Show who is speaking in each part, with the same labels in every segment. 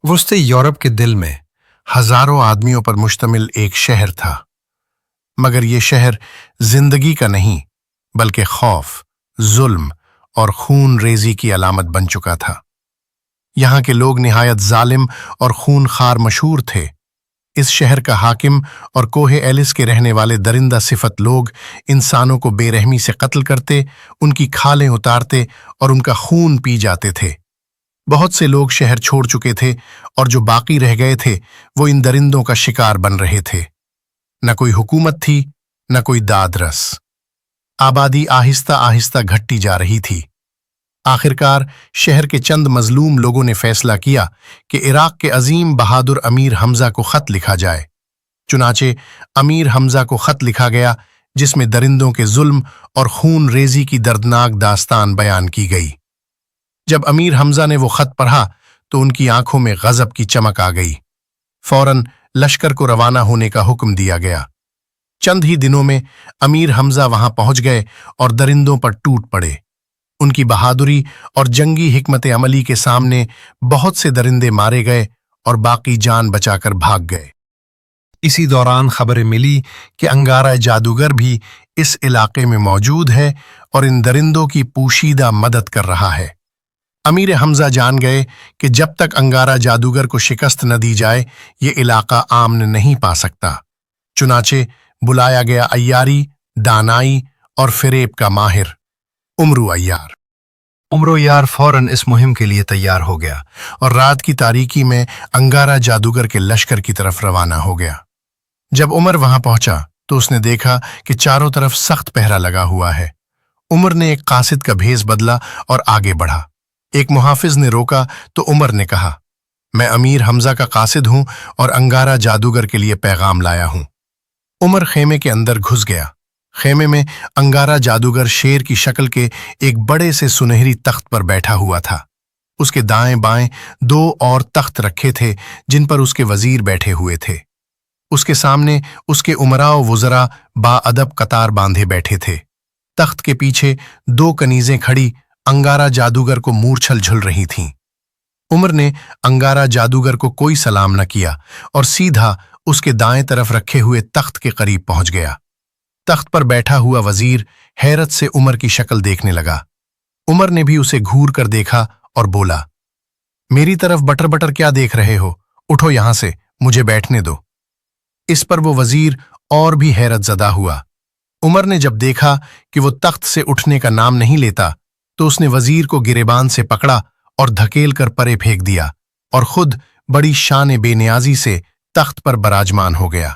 Speaker 1: وسطی یورپ کے دل میں ہزاروں آدمیوں پر مشتمل ایک شہر تھا، مگر یہ شہر زندگی کا نہیں بلکہ خوف، ظلم اور خون ریزی کی علامت بن چکا تھا۔ یہاں کے لوگ نہایت ظالم اور خون خار مشہور تھے۔ اس شہر کا حاکم اور کوہ ایلس کے رہنے والے درندہ صفت لوگ انسانوں کو بے رحمی سے قتل کرتے، ان کی کھالیں اتارتے اور ان کا خون پی جاتے تھے۔ بہت سے لوگ شہر چھوڑ چکے تھے اور جو باقی رہ گئے تھے وہ ان درندوں کا شکار بن رہے تھے۔ نہ کوئی حکومت تھی، نہ کوئی داد رس۔ آبادی آہستہ آہستہ گھٹتی جا رہی تھی۔ آخرکار شہر کے چند مظلوم لوگوں نے فیصلہ کیا کہ عراق کے عظیم بہادر امیر حمزہ کو خط لکھا جائے۔ چنانچہ امیر حمزہ کو خط لکھا گیا جس میں درندوں کے ظلم اور خون ریزی کی دردناک داستان بیان کی گئی۔ جب امیر حمزہ نے وہ خط پڑھا تو ان کی آنکھوں میں غضب کی چمک آ گئی۔ فوراً لشکر کو روانہ ہونے کا حکم دیا گیا۔ چند ہی دنوں میں امیر حمزہ وہاں پہنچ گئے اور درندوں پر ٹوٹ پڑے۔ ان کی بہادری اور جنگی حکمت عملی کے سامنے بہت سے درندے مارے گئے اور باقی جان بچا کر بھاگ گئے۔ اسی دوران خبریں ملی کہ انگارہ جادوگر بھی اس علاقے میں موجود ہے اور ان درندوں کی پوشیدہ مدد کر رہا ہے۔ امیر حمزہ جان گئے کہ جب تک انگارہ جادوگر کو شکست نہ دی جائے یہ علاقہ امن نہیں پا سکتا۔ چنانچہ بلایا گیا عیاری، دانائی اور فریب کا ماہر عمرو عیار۔ عمرو عیار فوراً اس مہم کے لیے تیار ہو گیا اور رات کی تاریکی میں انگارہ جادوگر کے لشکر کی طرف روانہ ہو گیا۔ جب عمر وہاں پہنچا تو اس نے دیکھا کہ چاروں طرف سخت پہرا لگا ہوا ہے۔ عمر نے ایک قاصد کا بھیس بدلا اور آگے بڑھا۔ ایک محافظ نے روکا تو عمر نے کہا، میں امیر حمزہ کا قاصد ہوں اور انگارہ جادوگر کے لیے پیغام لایا ہوں۔ عمر خیمے کے اندر گھس گیا۔ خیمے میں انگارہ جادوگر شیر کی شکل کے ایک بڑے سے سنہری تخت پر بیٹھا ہوا تھا۔ اس کے دائیں بائیں دو اور تخت رکھے تھے جن پر اس کے وزیر بیٹھے ہوئے تھے۔ اس کے سامنے اس کے امراء و وزراء با ادب قطار باندھے بیٹھے تھے۔ تخت کے پیچھے دو کنیزیں کھڑی انگارہ جادوگر کو مورچھل جھل رہی تھیں۔ عمر نے انگارہ جادوگر کو کوئی سلام نہ کیا اور سیدھا اس کے دائیں طرف رکھے ہوئے تخت کے قریب پہنچ گیا۔ تخت پر بیٹھا ہوا وزیر حیرت سے عمر کی شکل دیکھنے لگا۔ عمر نے بھی اسے گھور کر دیکھا اور بولا، میری طرف بٹر بٹر کیا دیکھ رہے ہو؟ اٹھو یہاں سے، مجھے بیٹھنے دو۔ اس پر وہ وزیر اور بھی حیرت زدہ ہوا۔ عمر نے جب دیکھا کہ وہ تخت سے اٹھنے کا نام نہیں لیتا تو اس نے وزیر کو گریبان سے پکڑا اور دھکیل کر پرے پھینک دیا اور خود بڑی شان بے نیازی سے تخت پر براجمان ہو گیا۔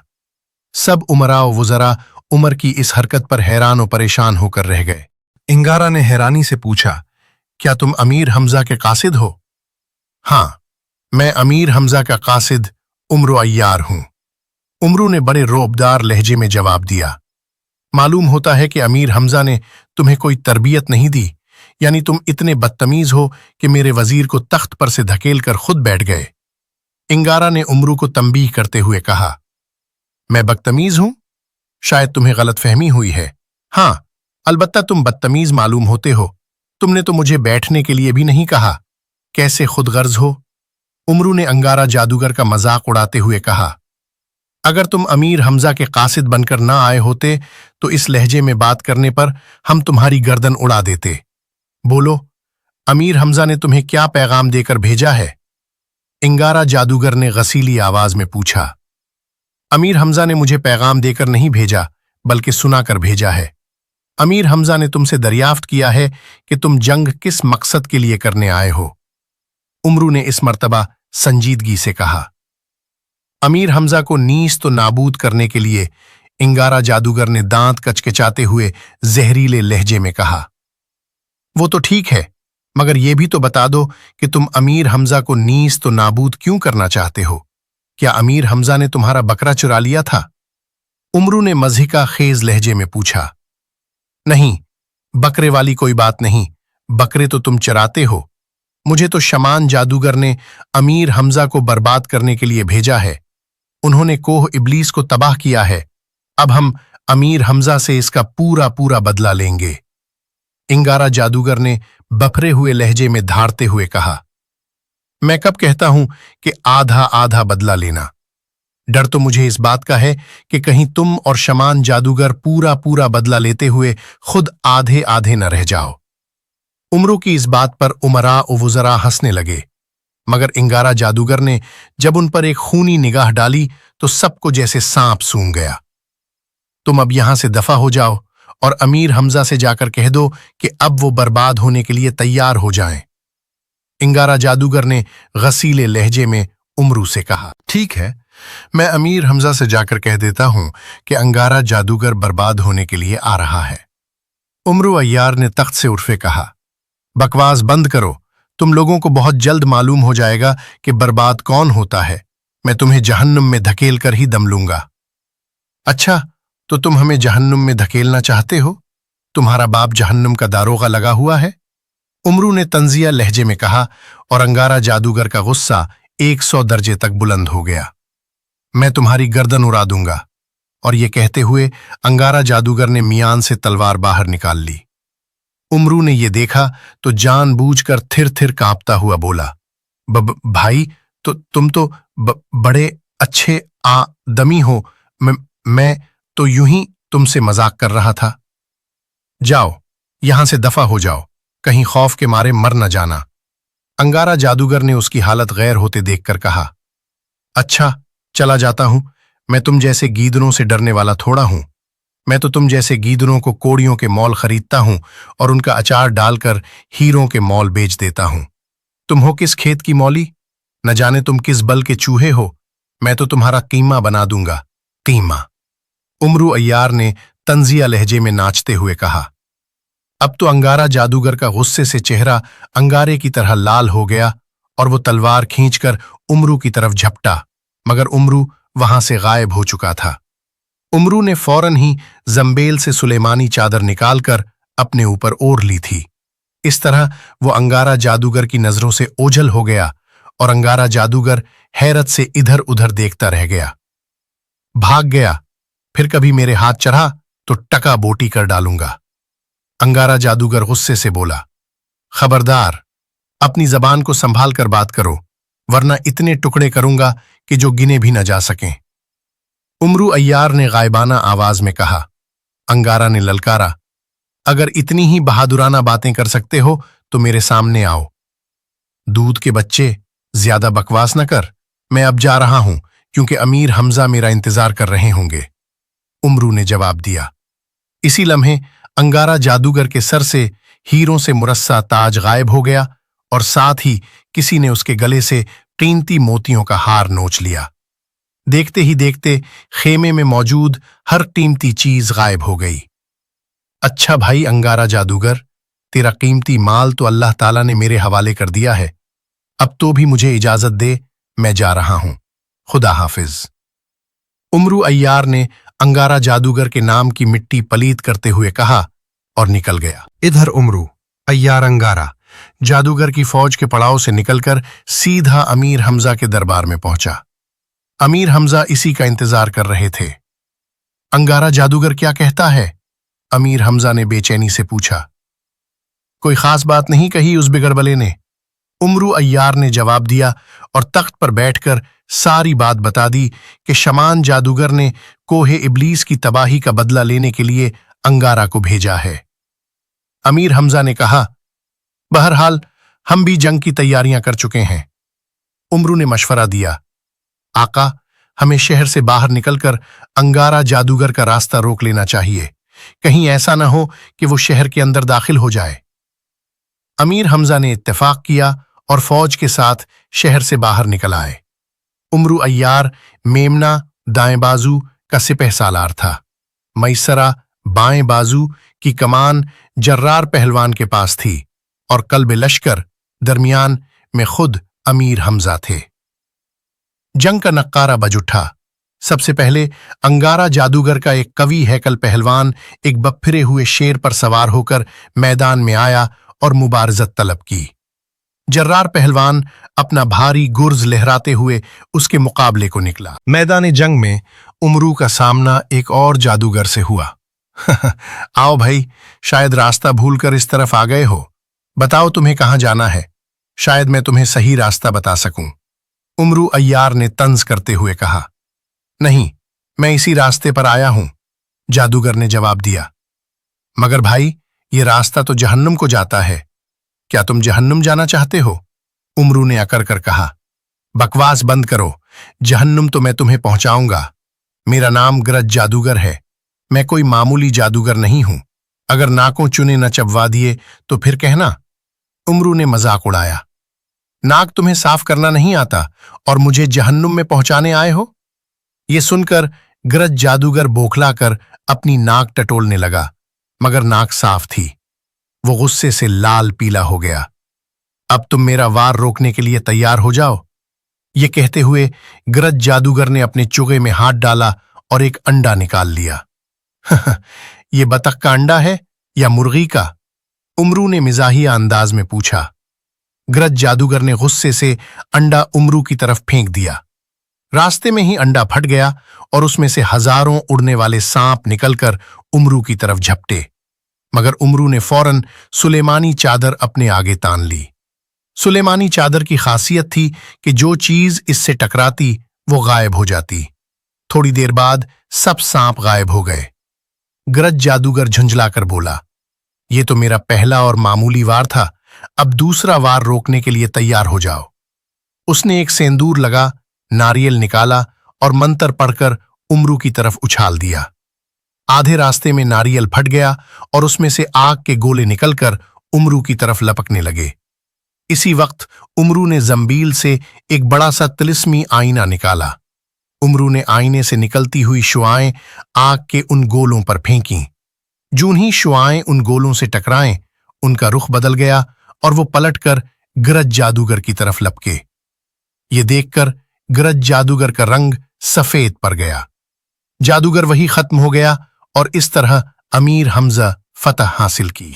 Speaker 1: سب امراء و وزراء عمر کی اس حرکت پر حیران و پریشان ہو کر رہ گئے۔ انگارہ نے حیرانی سے پوچھا، کیا تم امیر حمزہ کے قاصد ہو؟ ہاں، میں امیر حمزہ کا قاصد عمرو عیار ہوں۔ عمرو نے بڑے رعبدار لہجے میں جواب دیا، معلوم ہوتا ہے کہ امیر حمزہ نے تمہیں کوئی تربیت نہیں دی، یعنی تم اتنے بدتمیز ہو کہ میرے وزیر کو تخت پر سے دھکیل کر خود بیٹھ گئے۔ انگارہ نے عمرو کو تنبیہ کرتے ہوئے کہا، میں بدتمیز ہوں؟ شاید تمہیں غلط فہمی ہوئی ہے۔ ہاں، البتہ تم بدتمیز معلوم ہوتے ہو۔ تم نے تو مجھے بیٹھنے کے لیے بھی نہیں کہا۔ کیسے خود غرض ہو؟ عمرو نے انگارہ جادوگر کا مذاق اڑاتے ہوئے کہا، اگر تم امیر حمزہ کے قاصد بن کر نہ آئے ہوتے تو اس لہجے میں بات کرنے پر ہم تمہاری گردن اڑا دیتے۔ بولو، امیر حمزہ نے تمہیں کیا پیغام دے کر بھیجا ہے؟ انگارہ جادوگر نے غسیلی آواز میں پوچھا۔ امیر حمزہ نے مجھے پیغام دے کر نہیں بھیجا بلکہ سنا کر بھیجا ہے۔ امیر حمزہ نے تم سے دریافت کیا ہے کہ تم جنگ کس مقصد کے لیے کرنے آئے ہو۔ عمرو نے اس مرتبہ سنجیدگی سے کہا۔ امیر حمزہ کو نیست و نابود کرنے کے لیے انگارہ جادوگر نے دانت کچکچاتے ہوئے زہریلے لہجے میں کہا، وہ تو ٹھیک ہے، مگر یہ بھی تو بتا دو کہ تم امیر حمزہ کو نیست و نابود کیوں کرنا چاہتے ہو؟ کیا امیر حمزہ نے تمہارا بکرا چرا لیا تھا؟ عمرو نے مضحکہ خیز لہجے میں پوچھا۔ نہیں، بکرے والی کوئی بات نہیں، بکرے تو تم چراتے ہو۔ مجھے تو شمان جادوگر نے امیر حمزہ کو برباد کرنے کے لیے بھیجا ہے۔ انہوں نے کوہ ابلیس کو تباہ کیا ہے۔ اب ہم امیر حمزہ سے اس کا پورا پورا بدلہ لیں گے۔ انگارہ جادوگر نے بپھرے ہوئے لہجے میں دھاڑتے ہوئے کہا۔ मैं कब कहता हूं कि आधा आधा बदला लेना। डर तो मुझे इस बात का है कि कहीं तुम और शमान जादूगर पूरा पूरा बदला लेते हुए खुद आधे आधे न रह जाओ। उमरू की इस बात पर उमरा व वुज़रा हंसने लगे, मगर इंगारा जादूगर ने जब उन पर एक खूनी निगाह डाली तो सबको जैसे सांप सूंघ गया। तुम अब यहां से दफा हो जाओ और अमीर हमजा से जाकर कह दो कि अब वो बर्बाद होने के लिए तैयार हो जाएं। इंगारा जादूगर ने गसीले लहजे में उमरू से कहा, ठीक है, मैं अमीर हमजा से जाकर कह देता हूं कि अंगारा जादूगर बर्बाद होने के लिए आ रहा है। उमरू अय्यार ने तख्त से उर्फे कहा, बकवास बंद करो, तुम लोगों को बहुत जल्द मालूम हो जाएगा कि बर्बाद कौन होता है। मैं तुम्हें जहन्नुम में धकेल कर ही दम लूंगा। अच्छा, तो तुम हमें जहन्नुम में धकेलना चाहते हो? तुम्हारा बाप जहन्नुम का दारोगा लगा हुआ है? उमरू ने तंजिया लहजे में कहा और अंगारा जादूगर का गुस्सा 100 दर्जे तक बुलंद हो गया। मैं तुम्हारी गर्दन उड़ा दूंगा। और ये कहते हुए अंगारा जादूगर ने मियान से तलवार बाहर निकाल ली। उमरू ने ये देखा तो जानबूझकर थिर थिर कांपता हुआ बोला, भाई, तो तुम तो बड़े अच्छे आदमी हो। मैं तो यूं ही तुमसे मजाक कर रहा था। जाओ, यहां से दफा हो जाओ, कहीं खौफ के मारे मर न जाना। अंगारा जादूगर ने उसकी हालत गैर होते देखकर कहा, अच्छा, चला जाता हूं। मैं तुम जैसे गीदड़ों से डरने वाला थोड़ा हूं। मैं तो तुम जैसे गीदड़ों को कोड़ियों के मॉल खरीदता हूं और उनका अचार डालकर हीरों के मॉल बेच देता हूं। तुम हो किस खेत की मौली? न जाने तुम किस बल के चूहे हो। मैं तो तुम्हारा कीमा बना दूंगा, कीमा। उमरू अय्यार ने तंजिया लहजे में नाचते हुए कहा। अब तो अंगारा जादूगर का गुस्से से चेहरा अंगारे की तरह लाल हो गया और वो तलवार खींचकर उमरू की तरफ झपटा, मगर उमरू वहां से गायब हो चुका था। उमरू ने फौरन ही जंबेल से सुलेमानी चादर निकालकर अपने ऊपर ओढ़ ली थी। इस तरह वो अंगारा जादूगर की नजरों से ओझल हो गया और अंगारा जादूगर हैरत से इधर उधर देखता रह गया। भाग गया, फिर कभी मेरे हाथ चढ़ा तो टका बोटी कर डालूंगा। अंगारा जादूगर गुस्से से बोला, खबरदार, अपनी जबान को संभाल कर बात करो, वरना इतने टुकड़े करूंगा कि जो गिने भी न जा सकें। उमरू अय्यार ने गायबाना आवाज में कहा। अंगारा ने ललकारा, अगर इतनी ही बहादुराना बातें कर सकते हो तो मेरे सामने आओ। दूध के बच्चे, ज्यादा बकवास न कर, मैं अब जा रहा हूं क्योंकि अमीर हमजा मेरा इंतजार कर रहे होंगे। उमरू ने जवाब दिया। इसी लम्हे अंगारा जादूगर के सर से हीरों से मुरस्सा ताज गायब हो गया और साथ ही किसी ने उसके गले से कीमती मोतियों का हार नोच लिया। देखते ही देखते खेमे में मौजूद हर कीमती चीज गायब हो गई। अच्छा भाई अंगारा जादूगर, तेरा कीमती माल तो अल्लाह ताला ने मेरे हवाले कर दिया है। अब तो भी मुझे इजाजत दे, मैं जा रहा हूं। खुदा हाफिज। उमरू अय्यार ने अंगारा जादूगर के नाम की मिट्टी पलीत करते हुए कहा और निकल गया। इधर उमरू अय्यार अंगारा जादूगर की फौज के पड़ाव से निकलकर सीधा अमीर हमजा के दरबार में पहुंचा। अमीर हमजा इसी का इंतजार कर रहे थे। अंगारा जादूगर क्या कहता है? अमीर हमजा ने बेचैनी से पूछा। कोई खास बात नहीं कही उस बिगड़बले ने, उमरू अय्यार ने जवाब दिया और तख्त पर बैठकर सारी बात बता दी कि शमान जादूगर ने कोहे इब्लीस की तबाही का बदला लेने के लिए अंगारा को भेजा है। अमीर हमजा ने कहा, बहरहाल हम भी जंग की तैयारियां कर चुके हैं। उमरू ने मशवरा दिया, आका, हमें शहर से बाहर निकलकर अंगारा जादूगर का रास्ता रोक लेना चाहिए, कहीं ऐसा न हो कि वो शहर के अंदर दाखिल हो जाए। अमीर हमजा ने इत्तेफाक किया और फौज के साथ शहर से बाहर निकल आए। उमरू अय्यार मेमना दाएं बाजू का सिपह सालार था। मैसरा बाएं बाजू की कमान जर्रार पहलवान के पास थी और कल्ब लश्कर दरमियान में खुद अमीर हमजा थे। जंग का नक्कारा बज उठा। सबसे पहले अंगारा जादूगर का एक कवि हैकल पहलवान एक बफिरे हुए शेर पर सवार होकर मैदान में आया और मुबारजत तलब की। जर्रार पहलवान अपना भारी गुर्ज लहराते हुए उसके मुकाबले को निकला। मैदान जंग में उमरू का सामना एक और जादूगर से हुआ। आओ भाई, शायद रास्ता भूलकर इस तरफ आ गए हो। बताओ तुम्हें कहाँ जाना है। शायद मैं तुम्हें सही रास्ता बता सकूं। उमरू अय्यार ने तंज करते हुए कहा। नहीं, मैं इसी रास्ते पर आया हूं, जादूगर ने जवाब दिया। मगर भाई, ये रास्ता तो जहन्नुम को जाता है। क्या तुम जहन्नुम जाना चाहते हो? उमरू ने अकड़ कर कहा। बकवास बंद करो, जहन्नुम तो मैं तुम्हें पहुंचाऊंगा। मेरा नाम गरज जादूगर है, मैं कोई मामूली जादूगर नहीं हूं। अगर नाकों चुने न चबवा दिए तो फिर कहना। उमरू ने मजाक उड़ाया। नाक तुम्हें साफ करना नहीं आता और मुझे जहन्नुम में पहुंचाने आए हो? ये सुनकर गरज जादूगर बौखलाकर अपनी नाक टटोलने लगा, मगर नाक साफ थी। वो गुस्से से लाल पीला हो गया। अब तुम मेरा वार रोकने के लिए तैयार हो जाओ। ये कहते हुए गरज जादूगर ने अपने चुगे में हाथ डाला और एक अंडा निकाल लिया। ये बतख का अंडा है या मुर्गी का? उमरू ने मिजाहिया अंदाज में पूछा। गरज जादूगर ने गुस्से से अंडा उमरू की तरफ फेंक दिया। रास्ते में ही अंडा फट गया और उसमें से हजारों उड़ने वाले सांप निकलकर उमरू की तरफ झपटे, मगर उमरू ने फौरन सुलेमानी चादर अपने आगे तान ली। सुलेमानी चादर की खासियत थी कि जो चीज इससे टकराती वो गायब हो जाती। थोड़ी देर बाद सब सांप गायब हो गए। गरज जादूगर झुंझलाकर बोला, ये तो मेरा पहला और मामूली वार था, अब दूसरा वार रोकने के लिए तैयार हो जाओ। उसने एक सेंदूर लगा, नारियल निकाला और मंत्र पढ़कर उमरू की तरफ उछाल दिया। आधे रास्ते में नारियल फट गया और उसमें से आग के गोले निकलकर उमरू की तरफ लपकने लगे। इसी वक्त उमरू ने जंबील से एक बड़ा सा तिलिस्मी आईना निकाला। उमरू ने आईने से निकलती हुई शुआएं आग के उन गोलों पर फेंकीं। जून ही शुआएं उन गोलों से टकराएं, उनका रुख बदल गया और वो पलटकर गरज जादूगर की तरफ लपके। ये देखकर गरज जादूगर का रंग सफेद पड़ गया। जादूगर वही खत्म हो गया और इस तरह अमीर हमजा फतह हासिल की।